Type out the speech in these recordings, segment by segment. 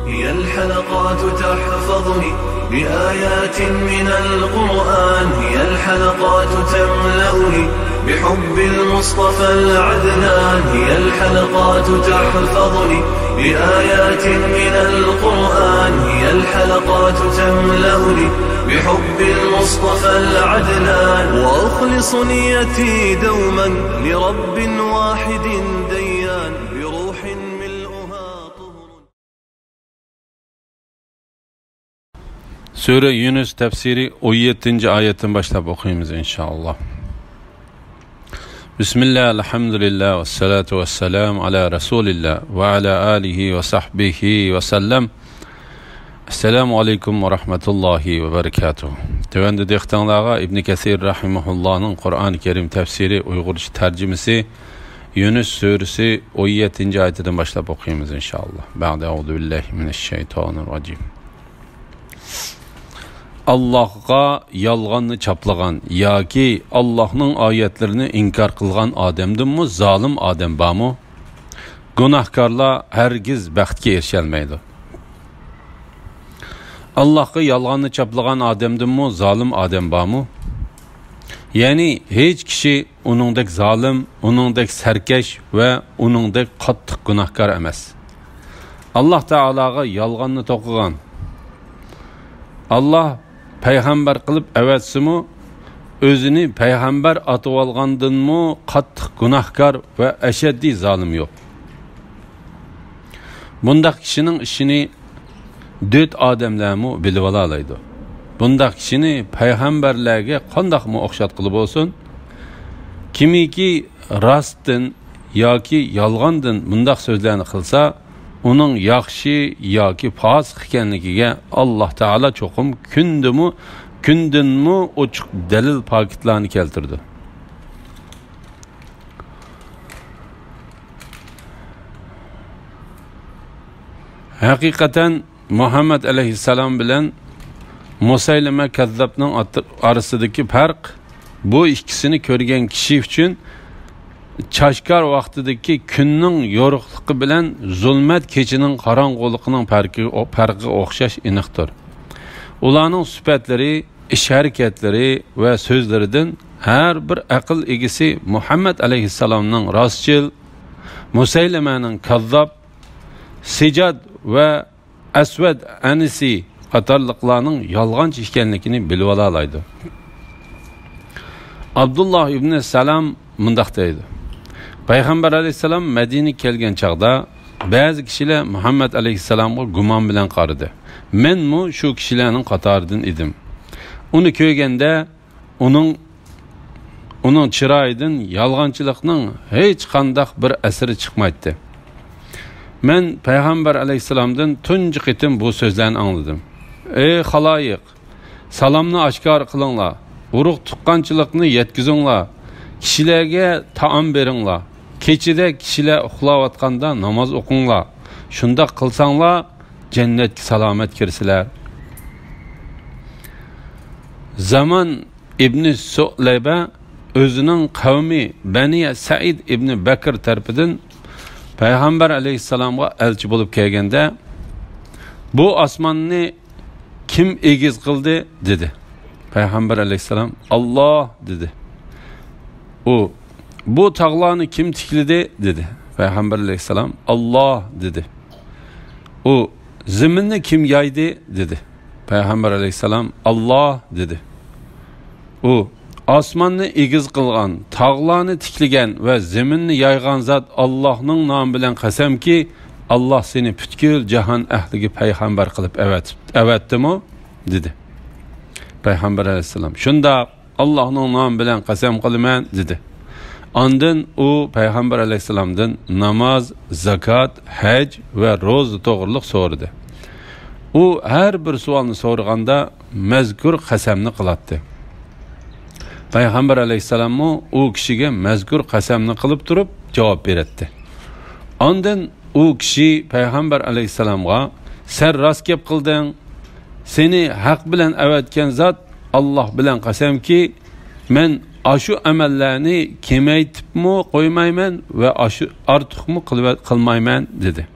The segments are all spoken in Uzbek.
هي الحلقات تحفظني بآيات من القرآن، هي الحلقات تملأني بحب المصطفى العدنان، هي الحلقات تحفظني بآيات من القرآن، هي الحلقات تملأني بحب المصطفى العدنان، وأخلص نيتي دوما لرب واحد ديان بروح ملؤها طهر. Sure Yunus tefsiri 17. ayetten başlayıp okuyumuz inşallah. Bismillah, elhamdülillah, ve salatu ve selamu ala Resulillah ve ala alihi ve sahbihi ve sellem. Esselamu aleyküm ve rahmetullahi ve berekatuhu. Tevende dehtanlığa İbn Kesir rahimahullah'ın Kur'an-ı Kerim tefsiri Uygurca tercümesi Yunus suresi 17. ayetten başlayıp okuyumuz inşallah. Ba'de euzu billahi mineşşeytanirracim. Allah'a yalğanını çaplagan yoki Allah'ın ayetlerini inkar qilgan odamdimi zolim odam bormi? Gunohkorlar hargiz baxtga erisholmaydi. Allah'a yalğanını çaplagan odamdimi zolim odam bormi? Ya'ni hech kishi uningdek zolim, uningdek sarkash va uningdek qattiq gunohkor emas. Allah Taologa yalğanni to'qigan. Allah payg'ambar qilib avatsimi, o'zini payg'ambar atib olgandanmi qattiq gunohkor va ashaddiy zolim yo'q. Bundaq kishining ishini dört odamlarmi bilib olaydi. Bundaq kishini payg'ambarlarga qandoqmi o'xshatqili bo'lsin, kimiki rostdan yoki yolg'ondan bundaq so'zlarni qilsa, uning yaxshi yoki fosiq ekanligiga Alloh taolo cho'qim kundinmi ochiq dalil paketlarni keltirdi. Haqiqatan Muhammed aleyhisselam bilan Musaylime Kazzabning orasidagi farq bu ikkisini ko'rgan kishi uchun Çaşkar vaqtidagi kunning yo'riqligi bilan zulmat kechining qorong'uligining farqi o'xshash aniqdir. Ularning sifatlari, ish harakatlari va so'zlaridan har bir aql egisi Muhammad alayhissalomning rostchil, Musaylimaning kazzab, Sijad va Aswad Anisi qatorliqlarning yolg'onchi ekanligini bilib olaydi. Abdullah ibn Salam mundaq deydi: Payg'ambar alayhissalom Madinaga kelgan chaqda ba'zi kishilar Muhammad alayhissalomga gumon bilan qaradi. Menmi shu kishilarning qatoridan edim. Uni ko'rganda uning chiroyidan yolg'onchilikning hech qanday bir asiri chiqmaydi. Men Payg'ambar alayhissalomdan tunji qitim bu so'zlarni angladim. Ey xaloyiq, salomni oshkor qilinglar, urug' tuqqanchilikni yetkazinglar, kishilarga taom beringlar. Keçide kişiler uxlayotganda namoz o'qinglar. Shunda qilsanglar jannatga salomat kirsilar. Zaman ibn Su'layba o'zining qavmi Bani Said ibn Bakr tarafidan Payg'ambar alayhissalomga elchi bo'lib kelganda, bu osmonni kim egiz qildi dedi. Payg'ambar alayhissalom Alloh dedi. Bu tağlarını kim tikledi dedi. Peygamber aleyhisselam Allah dedi. O zeminni kim yaydı dedi. Peygamber aleyhisselam Allah dedi. O asmanını egiz qilgan, tağlarını tikligen ve zeminni yaygan zat Allah'ның namı bilen qasam ki Allah seni bütkül cihan ehliga peygamber qilib evetdimi dedi. Peygamber aleyhisselam şunda Allah'ның namı bilen qasam qilaman dedi. Ondan o Peygamber aleyhisselamdan namaz, zakat, hac ve roza to'g'riliq so'radi. O her bir savolni so'raganda mazkur qasamni qilatdi. Peygamber aleyhisselam o kishiga mazkur qasamni qilib turib javob berdi. Ondan o kishi Peygamber aleyhisselamga sen rost gap qilding, seni haq bilan avatgan zot Allah bilan qasamki men aşu amellerini kemaytibmi qo'ymayman ve aşu artıqmi qilmayman dedi.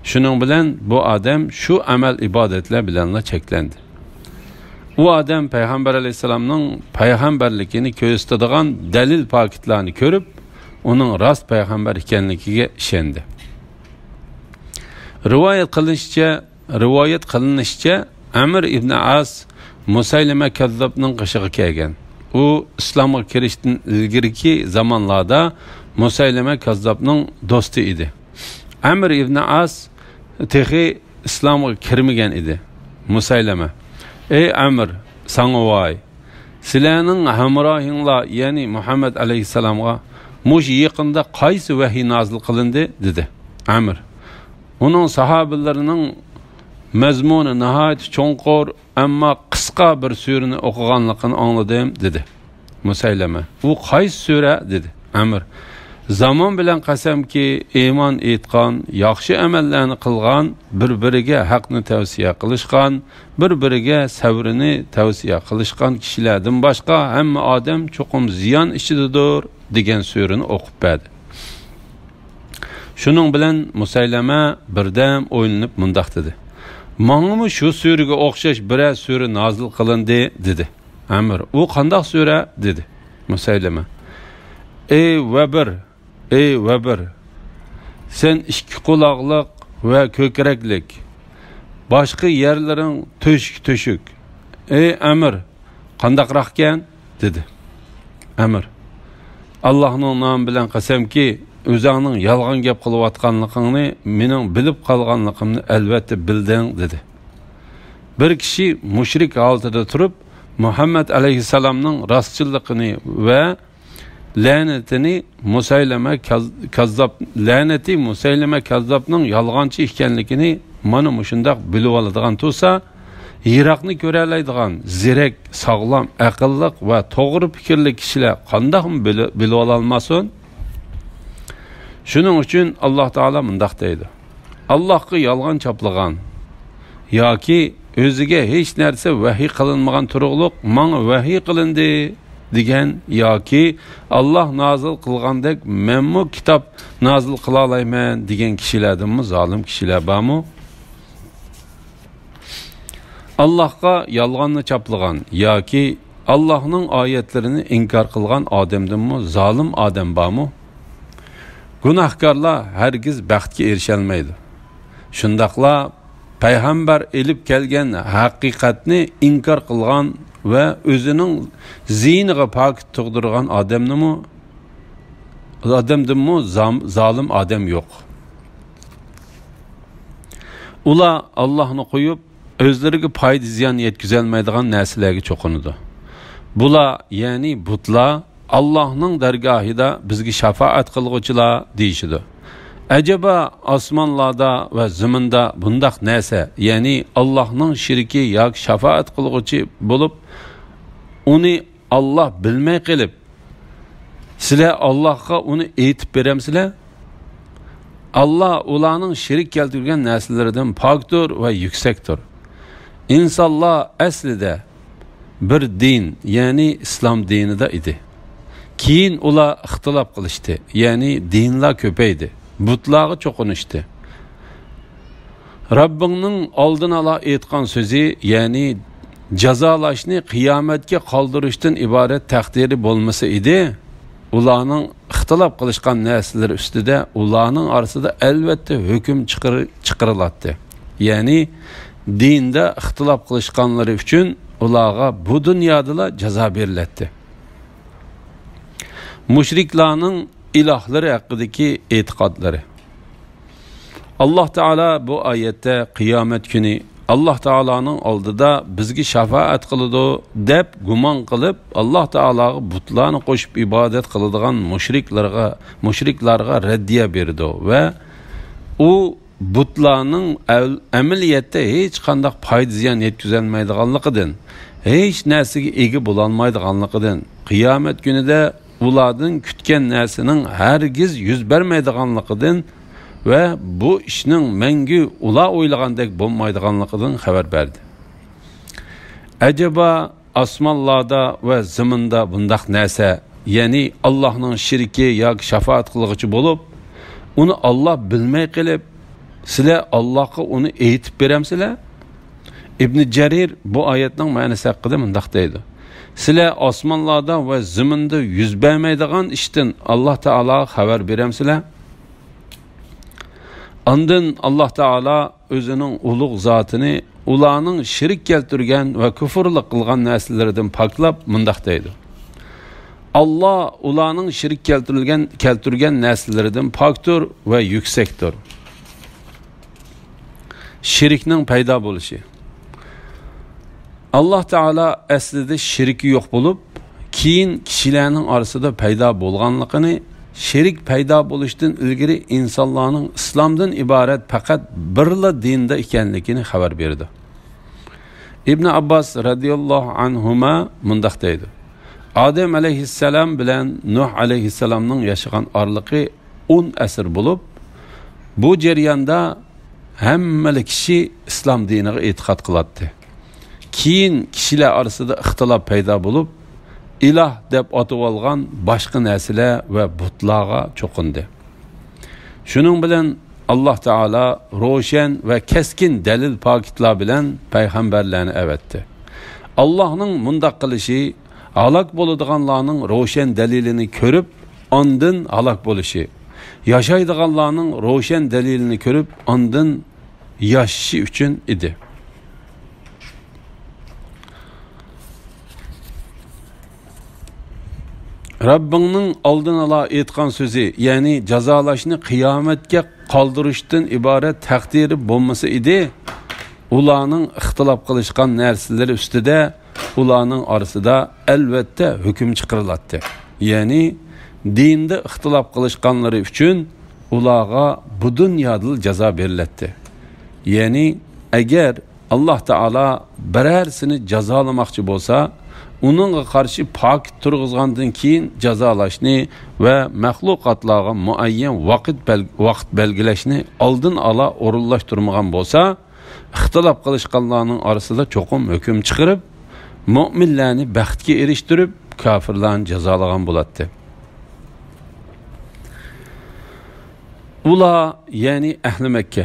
Şunun bilan bu odam shu amal ibodatlar bilanla cheklandi. U odam payg'ambar alayhisalomning payg'ambarligini ko'rsatadigan dalil paketlarni ko'rib, uning rost payg'ambar ekanligiga ishondi. Rivoyat qilinishicha, Amr ibn As Musaylima Kazzobning qishig'i kelgan. U islomga kirishdan ilgirki zamonlarda Musaylima Kazzobning do'sti edi. Amr ibn As tehi islomga kirmagan edi. Musaylima: "Ey Amr, sana voy. Sizlarning hamrohinglar, ya'ni Muhammad alayhisalomga mush yaqinda qaysi vahiy nozil qilindi?" dedi. Amr: "Uning sahobalarining mazmuni nihoyat cho'nqur, ammo qisqa bir surani o'qiganligini angladim" dedi. Musaylima: "U qaysi sura?" dedi. Amr: "Zamon bilan qasamki, iymon etgan, yaxshi amallarni qilgan, bir-biriga haqni tavsiya qilishgan, bir-biriga sabrini tavsiya qilishgan kishilardan boshqa hamma odam cho'qim ziyon ichidadir" degan surani o'qib berdi. Shuning bilan Musaylima birdam o'ylanib mundaq dedi: "Menga shu suraga o'xshash biror sura nozil qilindi" dedi. Amr: "U qanday sura?" dedi. Musaylima: Ey Vabir, sen ikki quloqliq va ko'kraklik, boshqa yerlaring to'shuk. Ey Amr, qandaqroqkan?" dedi. Amr: "Allohning nomi bilan qasamki, o'zingning yolg'on gap qilayotganligingni mening bilib qolganligimni albatta bilding" dedi. Bir kishi mushrik holatida turib, Muhammad alayhisalomning rostchiligini va la'nati Musaylima Kazzobning yolg'onchi ekanligini mana shundoq bilib oladigan bo'lsa, yiroqni ko'ra oladigan zirak, sog'lom, aqlli va to'g'ri fikrli kishilar qanday bilib ololmasin? Shuning uchun Alloh taolo mundaq deydi: "Allohga yolg'on choplagan yoki o'ziga hech narsa vahiy qilinmagan turug'liq menga vahiy qilindi degan yoki Alloh nozil qilgandek menmu kitob nozil qila olmayman degan kishilardanmi zolim kishilar bormi? Allohga yolg'onni choplagan yoki Allohning oyatlarini inkor qilgan odamdanmi zolim odam bormi? Gunohkorlar hargiz baxtga erisha olmaydi. Shundaqla payg'ambar elib kelgan haqiqatni inkor qilgan va o'zining ziyniga pok tug'dirgan odamdanmi zolim odam yo'q. Ular Allohni qo'yib o'zlariga foyda ziyon yetkazolmaydigan narsalarga cho'qinadi. Bular, ya'ni butlar, Allohning dargohida bizga shafaat qilguvchilar deyishidi. Acaba osmonlarda va zaminda bundaq narsa, ya'ni Allohning shirki yoki shafaat qilguvchi bo'lib, uni Alloh bilmay qilib, sizlar Allohga uni aytib beramsizlar? Allah ularning shirk keltirgan narsalaridan pokdir va yuksakdir. İnsanlar aslida bir din, ya'ni islom dinida edi. Keyin ular ixtilof qilishdi, ya'ni dinlar ko'paydi, butlarga cho'qinishdi. Rabbingning oldin ola aytgan so'zi, ya'ni jazolashni qiyomatga qoldirishdan iborat taqdiri bo'lmasa edi, ularning ixtilof qilishgan narsalar ustida ularning orasida albatta hukm chiqariladi. Ya'ni dinda ixtilof qilishganlari uchun ularga bu dunyoda jazo beriladi. Mushriklarning ilohlari haqidagi e'tiqodlari. Alloh taolo bu oyatda qiyomat kuni Alloh taoloning oldida bizga shafaat qiladi deb gumon qilib, Alloh taologa butlarni qo'shib ibodat qiladigan mushriklarga raddiya berdi va u butlarning amaliyotda hech qanday foyda ziyon yetkazolmaydiganligidan, hech narsaga ega bo'la olmaydiganligidan, qiyomat kunida ulardan kutgan narsaning hargiz yuz bermaydiganligidan ve bu işning mangu ular o'ylagandek bo'lmaydiganligidan xabar berdi. Acaba osmonlarda va zaminda bundaq narsa, ya'ni Allohning shirki yoki shafaat qilguvchi bo'lib, uni Alloh bilmay qilib, Sizlar Allohga uni aytib beramsizlar? İbn Jarir bu oyatning ma'nosi haqida mundaq deydi. Sizlar osmonlarda va zaminda yuz bermaydigan ishdan Alloh taolo xabar beramsizlar? Ondan Alloh taolo o'zining ulug' zotini ularning shirk keltirgan va kufrlik qilgan narsalaridan poklab mundaq deydi. Allah ularning shirk keltirgan narsalaridan pokdir va yuksakdir. Shirkning paydo bo'lishi. Allah Taala aslida shirki yo'q bo'lib, keyin kishilarning orasida paydo bo'lganligini, shirk paydo bo'lishdan ilgari insonlarning islomdan iborat faqat birla dinda ekanligini xabar berdi. İbn Abbas radhiyallohu anhuma mundaq deydi. Adem alayhissalom bilan Nuh alayhissalomning yashagan orliqi 10 asr bo'lib, bu jarayonda hamma kishi islom diniga e'tiqod qiladi. Keyin kishilar orasida ixtilof paydo bo'lib, iloh deb atib olgan boshqa narsalar va butlarga cho'qindi. Shuning bilan Alloh taolo ro'shan va keskin dalil pokitlar bilan payg'ambarlarni avatdi. Allohning mundaq qilishi halok bo'ladiganlarning ro'shan dalilini ko'rib, ondan halok bo'lishi, yashaydiganlarning ro'shan dalilini ko'rib, ondan yashashi uchun edi. Rabbingning oldin ala aytgan so'zi, ya'ni jazolashni qiyomatga qoldirishdan iborat taqdiri bo'lmasa edi, ularning ixtilof qilishgan narsalari ustida ularning orasida albatta hukm chiqariladi. Ya'ni dinda ixtilof qilishganlari uchun ularga bu dunyoda jazo beriladi. Ya'ni agar Alloh taolo birarsini jazolamoqchi bo'lsa, uningga qarshi pok turg'izgandan keyin jazolashni va mahluqotlarga muayyan vaqt belgilashni oldin ola o'rinlashtirmagan bo'lsa, ixtilof qilishganlarning orasida cho'qim hukm chiqarib, mu'minlarni baxtga erishtirib, kofirlarni jazolagan bo'ladi. Ular, ya'ni ahli Makka,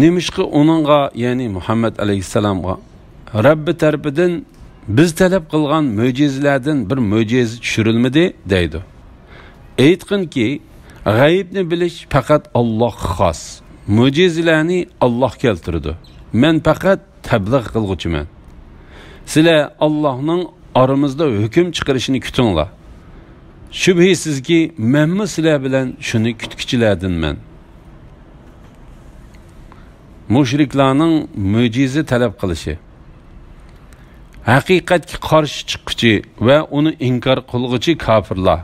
nemishqi uningga, ya'ni Muhammad alayhissalomga Rabbi tarafidan biz talab qilgan mo'jizalardan bir mo'jiza tushirilmadi deydi. Aytqinki, g'aybni bilish faqat Allohga xos. Mo'jizalarni Alloh keltirdi. Men faqat tabliğ qilguvchiman. Sizlar Allohning aramizda hukm chiqarishini kutinglar. Shubhisizki, men sizlar bilan shuni kutkichilardanman. Mushriklarning mo'jiza talab qilishi, haqiqatga qarshi chiquvchi va uni inkor qilguvchi kofirlar.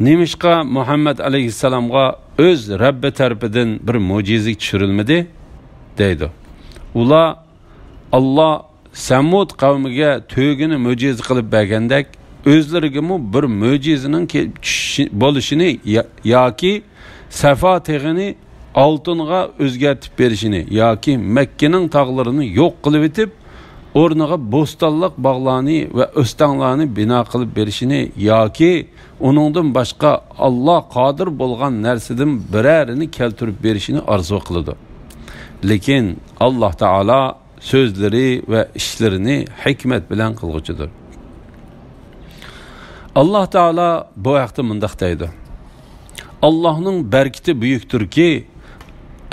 Nemishqa Muhammad alayhissalomga o'z Rabbi tarafidan bir mo'jiza tushirilmadi deydi. Ular Alloh Samud qavmiga to'gini mo'jiza qilib bergandek, o'zlariga bir mo'jizaning bo'lishini yoki Safa teg'ini oltinga o'zgartib berishini yoki Makkaning tog'larini yo'q qilib etib, o'rniga bo'stonliq bog'larni va o'stanlarni bino qilib berishini yoki uningdan boshqa Alloh qodir bo'lgan narsadan birarini keltirib berishini orzu qiladi. Lekin Alloh taolo so'zlari va ishlarini hikmat bilan qilguchidir. Alloh taolo bu vaqtda mundaq deydi. Allohning barkati buyukdirki,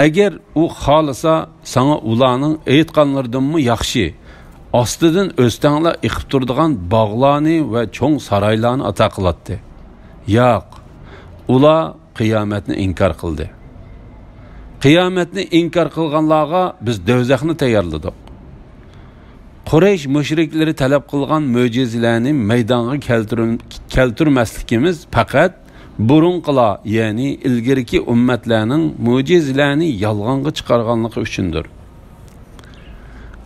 agar u xolisa sana ularning aytganlaridanmi yaxshi ostidan o'stanglar iqib turadigan bog'larni va cho'ng saroylarni ato qiladi. Yo'q, ular qiyomatni inkor qildi. Qiyomatni inkor qilganlarga biz do'zaxni tayyorladik. Quraysh mushriklari talab qilgan mo'jizalarni maydonga keltirmasligimiz faqat burunqilar, ya'ni ilgirki ummatlarning mo'jizalarni yolg'onga chiqarganligi uchundir.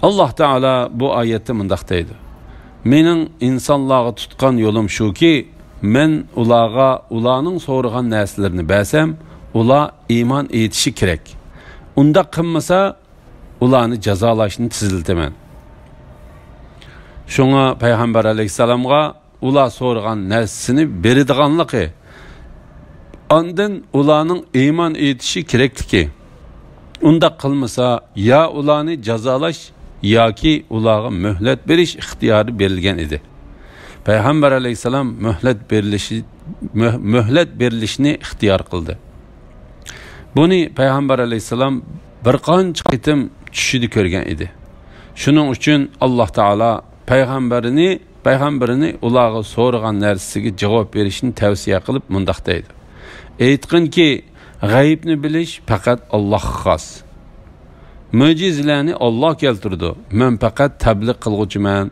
Alloh taolo bu oyatda mundaq deydi. Mening insonlarga tutgan yo'lim shuki, men ularga ularning so'ragan narsalarni bersam, ular iymon etishi kerak. Unda qilmasa, ularni jazolashni tiziltaman. Shunga payg'ambar alayhissalomga ular so'ragan narsasini beradiganligi, ondan ularning iymon etishi kerakligi, unda qilmasa ya ularni jazolash yoki ularga muhlat berish ixtiyori berilgan edi. Payg'ambar alayhisalom muhlat berilishni ixtiyor qildi. Buni Payg'ambar alayhisalom bir qancha qitim tushida ko'rgan edi. Shuning uchun Alloh taolo payg'ambarini ularga so'ragan narsasiga javob berishni tavsiya qilib mundaq deydi. Aytqinki, g'aybni bilish faqat Allohga xos. Mo'jizalarni Alloh keltirdi. Men faqat tabliğ qilguvchiman.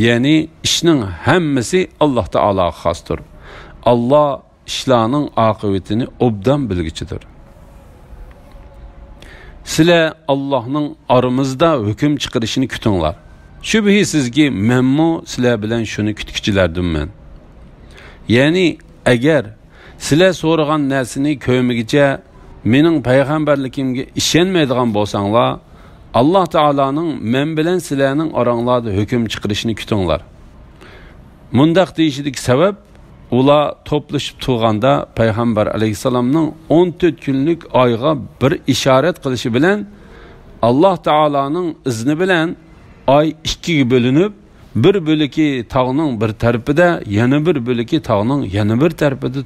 Ya'ni ishning hammasi Alloh taologa xosdir. Alloh ishlarning oqibatini obdan bilgichidir. Sizlar Allohning aramizda hukm chiqarishini kutinglar. Shubhisizki menmu sizlar bilan shuni kutkichilardiman. Ya'ni agar sizlar so'ragan narsani ko'migicha mening payg'ambarligimga ishonmaydigan bo'lsanglar, Alloh taolaning men bilan sizlarning oranglarda hukm chiqarishini kutinglar. Mundaq deyishidagi sabab ular to'plashib turganda payg'ambar alayhisalomning 14 kunlik oyga bir ishorat qilishi bilan Alloh taolaning izni bilan oy ikkiga bo'linib, bir bo'liki tog'ning bir tarafida, yana bir bo'liki tog'ning yana bir tarafida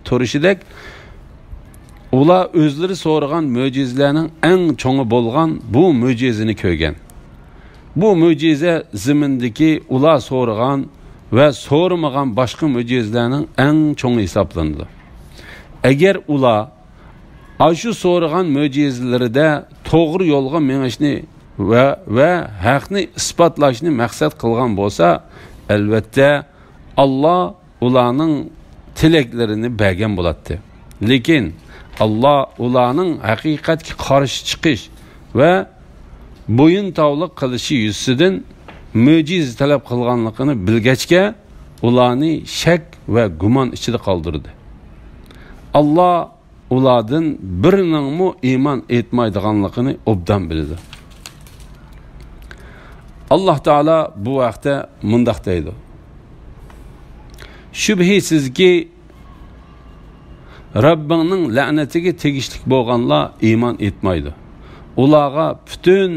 turishidek ular o'zlari so'ragan mo'jizalarning eng cho'ngi bo'lgan bu mo'jizani ko'rgan. Bu mo'jiza zimindagi ular so'ragan ve so'ramagan boshqa mo'jizalarning eng cho'ngi hisoblanadi. Agar ular shu so'ragan mo'jizalarida to'g'ri yo'lga menishni ve haqni isbotlashni maqsad qilgan bo'lsa, albatta Alloh ularning tilaklarini bergan bo'ladi. Lekin Alloh ularning haqiqatga qarshi chiqish ve bo'yin tovliq qilishi yuzidan mo'jiza talab qilganligini bilgachga ularni shak ve gumon ichida qoldirdi. Alloh ulardan biriningmi iymon etmaydiganligini obdan bildi. Alloh taolo bu vaqtda mundaq deydi. Shubhisizki Rabbingning la'natiga tegishli bo'lganlar iymon etmaydi. Ularga bütün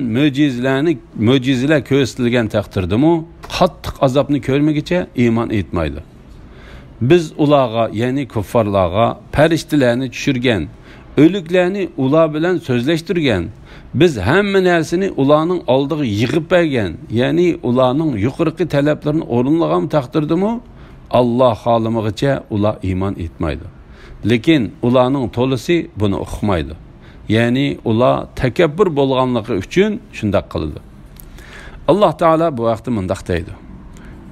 mo'jizalar ko'rsatilgan taqdirdami, qattiq azobni ko'rmagicha iymon etmaydi. Biz ularga, ya'ni kuffarlarga farishtalarni tushirgan, o'liklarni ular bilan so'zlashtirgan, biz hamma narsani ularning oldiga yig'ib bergan, ya'ni ularning yuqorqi talablarini o'rinlagan taqdirdami, Alloh xohlamagicha ular iymon etmaydi. Lekin ularning to'lisi buni uqmaydi. Ya'ni ular takabbur bo'lganligi uchun shunday qildi. Alloh taolo bu vaqtda mundaq deydi.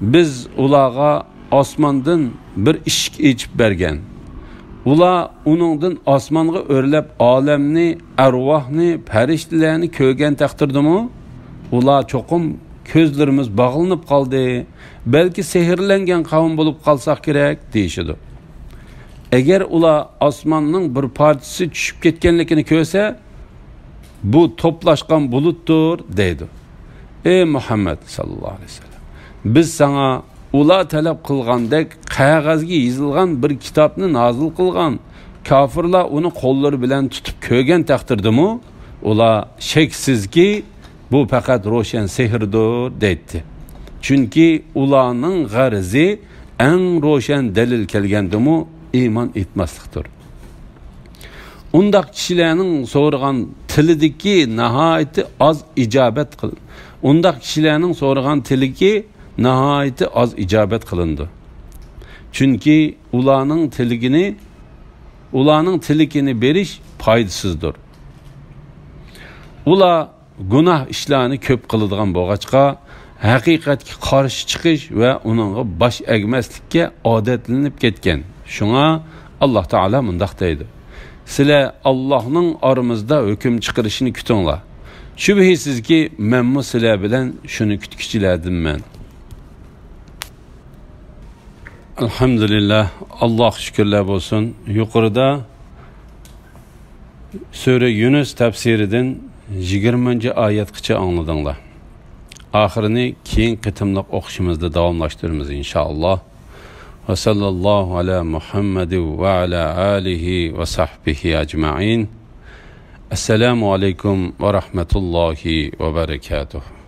Biz ularga osmondan bir eshik ochib bergan. Ular uningdan osmonga o'rlab olamni, arvohni, farishtalarni ko'rgan taqdirdami, ular cho'qim ko'zlarimiz bog'lanib qoldi, balki sehrlangan qavm bo'lib qolsak kerak deyishdi. Eğer ular osmonning bir parçası tushib ketganligini ko'rsa, bu to'plashgan buluttur deydi. Ey Muhammed sallallahu aleyhi ve sellem, biz sana ular talab qilgandek qog'ozga yozilgan bir kitobni nozil qilgan, kofirlar uni qo'llari bilan tutib ko'rgan taqdirdami, ular shaksizki bu faqat ro'shan sehrdir deydi. Chunki ularning g'arzi eng ro'shan dalil kelgandimi iman etmaslikdir. Undaq kishilarning so'ragan tilidagi nihoyatda az ijobat qilindi. Undaq kishilarning so'ragan tiligi nihoyatda az ijobat qilindi. Chunki ularning tiligini berish foydasizdir. Ular gunoh ishlarni ko'p qiladigan bo'lg'achqa haqiqatga qarshi chiqish va uningga bosh egmaslikka odatlanib ketgan. Şuna Allah Teala mundaq deydi. Sizlar Allohning aramizda hukm chiqarishini kutinglar. Shubhisizki menmu sizlar bilan shuni kutkichilardiman. Alhamdulillah, Alloh shukrlar bo'lsin. Yuqorida Sura Yunus tafsiridan 20-oyatgacha angladinglar. Oxirini keyin qitimliq o'qishimizda davomlashtiramiz inshaalloh. Ve sallallahu ala Muhammed ve ala alihi ve sahbihi ecma'in. Esselamu aleyküm ve rahmetullahi ve berekatuhu.